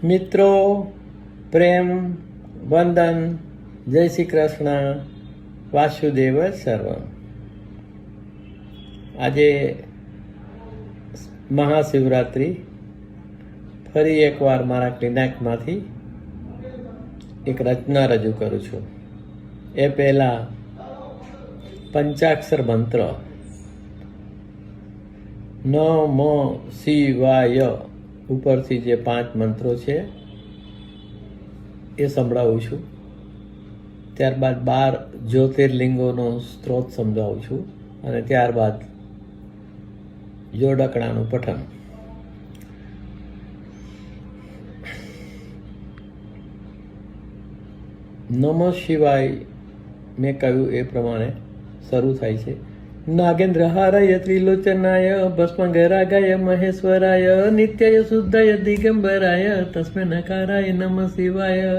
મિત્રો, પ્રેમ, વંદન, જય શ્રી કૃષ્ણ, વાસુદેવ સર્વ. આજે મહાશિવરાત્રિ. ફરી એકવાર મારા ક્લિનિકમાંથી એક રચના રજૂ કરું છું. એ પહેલાં પંચાક્ષર મંત્ર નમો શિવાય ઉપરથી જે 5 મંત્રો છે એ સંભળાવું છું. ત્યારબાદ 12 જ્યોતિર્લિંગોનો સ્ત્રોત સમજાવું છું અને ત્યારબાદ જોડકણાનું પઠન. નમઃ શિવાય મેં કહ્યું એ પ્રમાણે શરૂ થાય છે. નાગેન્દ્ર હારાય ત્રિલોચનાય ભસ્મગરાગાય મહેશ્વરાય નિત્યાય શુદ્ધાય દિગંબરાય તસ્મે નકારાય નમઃ શિવાય.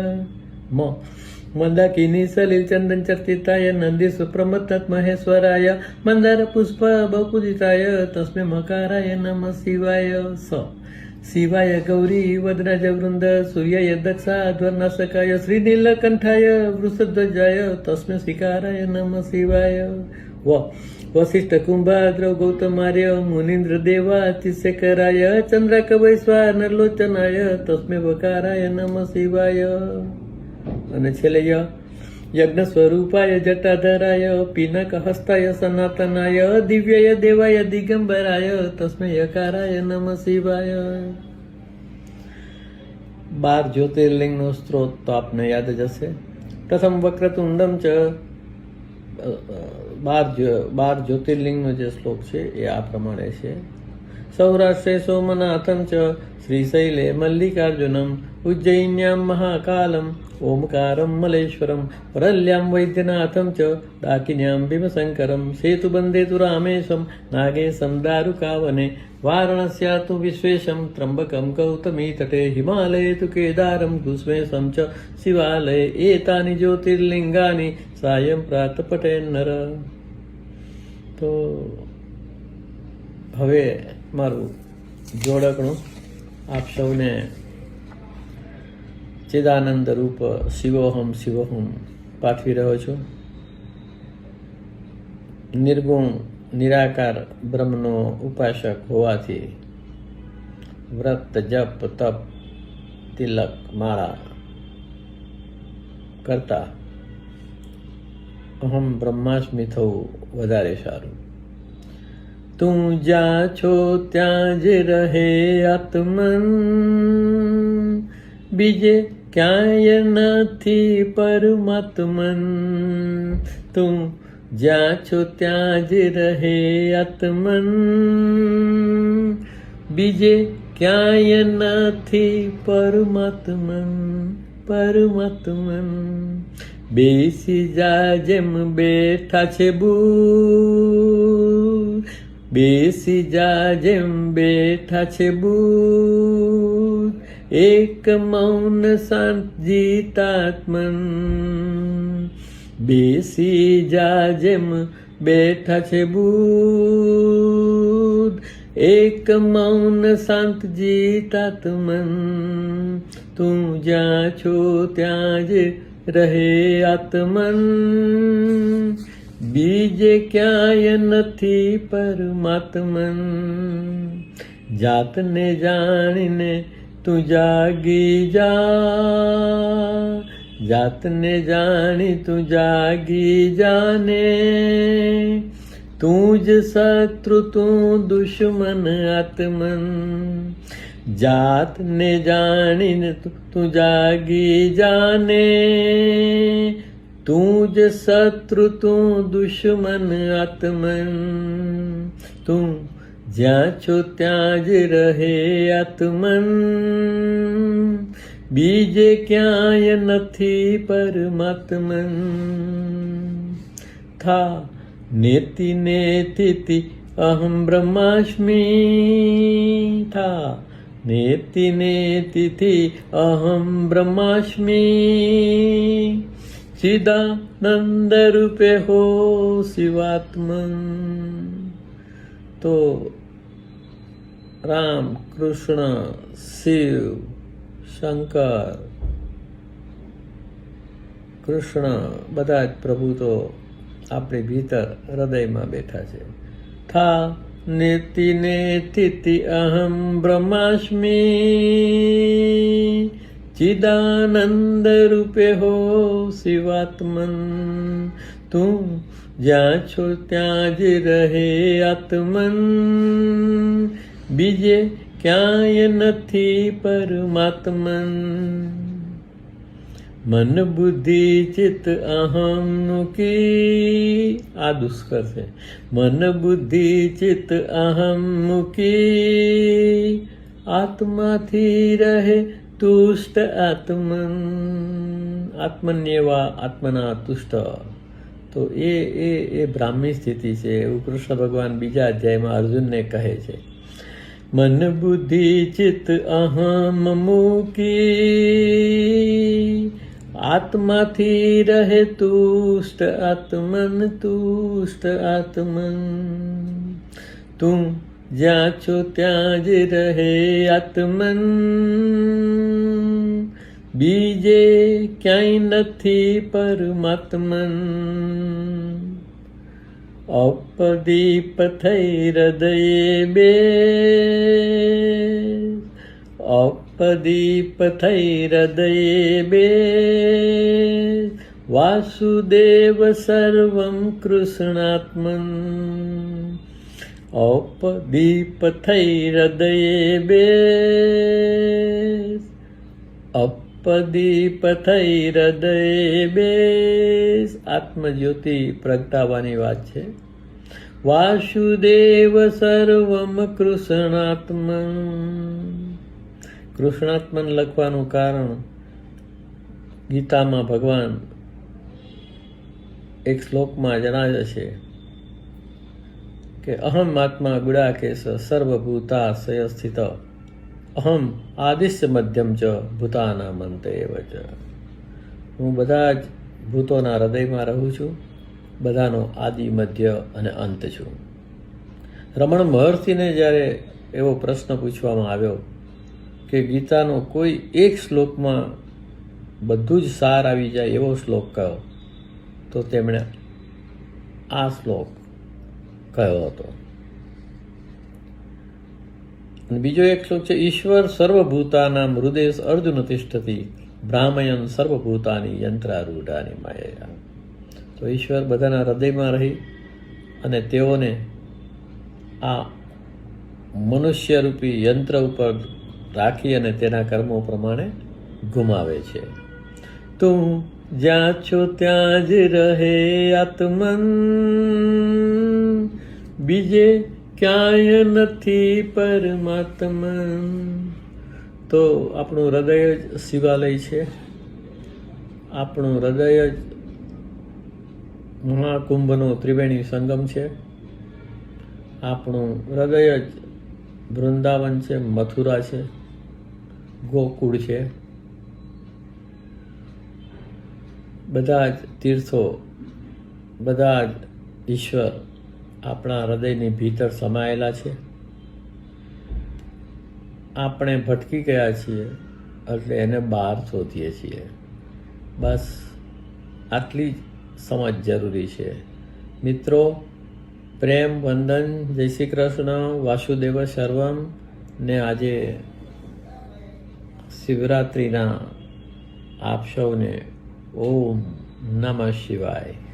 મંદાકિની સલિલ ચંદન ચર્ચિતાય નંદી સુપ્રમત્ત મહેશ્વરાય મંદાર પુષ્પ બહુપૂજિતાય તસ્મે મકારાય નમઃ શિવાય. શિવાય ગૌરી વદરાજ વૃંદ સૂર્યાય દક્ષા ધ્વર્નાશકાય શ્રીનીલકંઠાય વૃષધ્વજાય તસ્મે સ્વીકારાય નમઃ શિવાય. વશિષ્ઠ કુંભાદ્ર ગૌતમાર્ય મુનીન્દ્ર દેવાતિશેખરાય ચંદ્રક વૈશ્વા નરલોચનાય તસ્મે વકારાય નમઃ શિવાય. અને છેલ્લે યજ્ઞ સ્વરૂપાય જટાધરાય પિનક હસ્તાય સનાતનાય દિવ્યય દેવાય દિગંબરાય તસ્મે યકારાય નમઃ શિવાય. 12 જ્યોતિર્લિંગનો સ્ત્રોત તો આપને યાદ જ હશે. પ્રથમ વક્રતુંડમ ચ 12 જ્યોતિર્લિંગનો જે શ્લોક છે એ આ પ્રમાણે છે. સૌરાષ્ટ્રે સોમનાથમ ચ શ્રીશૈલે મલ્લિકાર્જુનમ ઉજ્જૈન્યામ મહાકાલમ ઓમકારમ મલેશ્વરમ વરલ્યામ વૈદ્યનાથમ ચ ડાકિન્યામ ભીમશંકરમ સેતુબંધે તુ રામેશમ નાગેશમ દારુકાવને વારાણસ્યા તુ વિશ્વેશમ ત્રંબકમ ગૌતમી તટે હિમાલયે તુ કેદારમ ઘુસ્મેશમ ચ શિવાલયે એતાની જ્યોતિર્લિંગાની સાયં પ્રાત પટે નર. તો હવે મારું જોડકણું આપ સૌને ચિદાનંદ રૂપ શિવોહમ શિવોહમ પાઠવી રહ્યો છું. નિર્ગુણ નિરાકાર બ્રહ્મનો ઉપાસક હોવાથી વ્રત જપ તપ તિલક માળા કરતા અહમ બ્રહ્માસ્મિ થવું વધારે સારું. તું જ્યાં છો ત્યાં જ રહે આત્મન, બીજે ક્યાંય નથી પરમાત્મન. તું જ્યાં છો ત્યાં જ રહે આત્મન, બીજે ક્યાંય નથી પરમાત્મન પરમાત્મન. બેસી જા જેમ બેઠા છે બુદ્ધ, બેસી જા જેમ બેઠા છે બુદ્ધ, એક મૌન શાંત જીતાત્મન. બેસી જા જેમ બેઠા છે બુદ્ધ, એક મૌન શાંત જીતાત્મન. તું જ્યાં છો ત્યાં જ રહે આત્મન, બીજે ક્યાંય નથી પરમાત્મન. જાતને જાણીને તું જાગી જા, જાતને જાણી તું જાગી જાને. તું જ શત્રુ તું દુશ્મન આત્મન. જાતને જાણીને તું જાગી જાને, તું જ શત્રુ તું દુશ્મન આત્મન. તું જ્યાં છો ત્યાં જ રહે આત્મન, બીજે ક્યાંય નથી પરમાત્મન. થા નેતિ નેતિ અહમ બ્રહ્માસ્મિ, થા નેતિ નેતિ અહમ બ્રહ્માસ્મિ. ચિદાનંદ રૂપે હો શિવાત્મન. તો રામ કૃષ્ણ શિવ શંકર, કૃષ્ણ, બધા જ પ્રભુ તો આપણી ભીતર હૃદયમાં બેઠા છે. થા નેતિ નેતિ અહમ બ્રહ્માસ્મિ, ચિદાનંદ રૂપે હો શિવાત્મન. તું જ્યાં છો ત્યાં જ રહે આત્મન, બીજે ક્યાંય નથી પરમાત્મન. મન બુદ્ધિ ચિત્ત અહમ મૂકી, આ દુષ્કર છે. મન બુદ્ધિ ચિત્ત અહમ મૂકી, આત્માથી રહે તુષ્ટ આત્મન. આત્મન્યેવા આત્મના તુષ્ટ. તો એ બ્રાહ્મી સ્થિતિ છે એવું કૃષ્ણ ભગવાન બીજા અધ્યાયમાં અર્જુનને કહે છે. મન બુદ્ધિ ચિત્ત અહમ મૂકી, આત્માથી રહે તુષ્ટ આત્મન, તુષ્ટ આત્મન. તું જ્યાં છો ત્યાં જ રહે આત્મન, બીજે ક્યાંય નથી પરમાત્મન. અપદીપ થઈ હૃદયે બેસ, અપદીપ થઈ હૃદયે બેસ, વાસુદેવ સર્વમ કૃષ્ણાત્મન. અપદીપ થઈ હૃદયે બેસ, અપદીપ થઈ હૃદયે બેસ. આત્મજ્યોતિ પ્રગટાવવાની વાત છે. વાસુદેવ સર્વમ કૃષ્ણાત્મન. કૃષ્ણાત્મન લખવાનું કારણ ગીતામાં ભગવાન એક શ્લોકમાં જણાવે છે કે અહમ આત્મા ગુડાકેશ સર્વભૂતાશય સ્થિત, અહમ આદિશ્ય મધ્યમ ચ ભૂતાના અંત એવ ચ. હું બધા જ ભૂતોના હૃદયમાં રહું છું, બધાનો આદિ મધ્ય અને અંત છું. રમણ મહર્ષિને જ્યારે એવો પ્રશ્ન પૂછવામાં આવ્યો કે ગીતાનો કોઈ એક શ્લોકમાં બધું જ સાર આવી જાય એવો શ્લોક કયો, તો તેમણે આ શ્લોક કયો હતો. બીજો એક શ્લોક છે, ઈશ્વર સર્વભૂતાનાં હૃદય અર્જુન તિષ્ઠતિ, ભ્રામયન સર્વભૂતાની યંત્રારૂઢાની માયા. તો ઈશ્વર બધાના હૃદયમાં રહી અને તેઓને આ મનુષ્યરૂપી યંત્ર ઉપર રાખી અને તેના કર્મો પ્રમાણે ગુમાવે છે. તું જ્યાં છો ત્યાં જ રહે આત્મન, બીજે ક્યાંય નથી પરમાત્મન. તો આપણું હૃદય જ શિવાલય છે. આપણું હૃદય જ મહાકુંભનો ત્રિવેણી સંગમ છે. આપણું હૃદય જ વૃંદાવન છે, મથુરા છે, ગોકુળ છે. બધા જ તીર્થો, બધા જ ઈશ્વર આપણા હૃદયની ભીતર સમાયેલા છે. આપણે ભટકી ગયા છીએ એટલે એને બહાર શોધીએ છીએ. બસ આટલી જ સમજ જરૂરી છે. મિત્રો, પ્રેમ વંદન, જય શ્રી કૃષ્ણ, વાસુદેવ સર્વમ. ને આજે શિવરાત્રિના આપ સૌને ઓમ નમઃ શિવાય.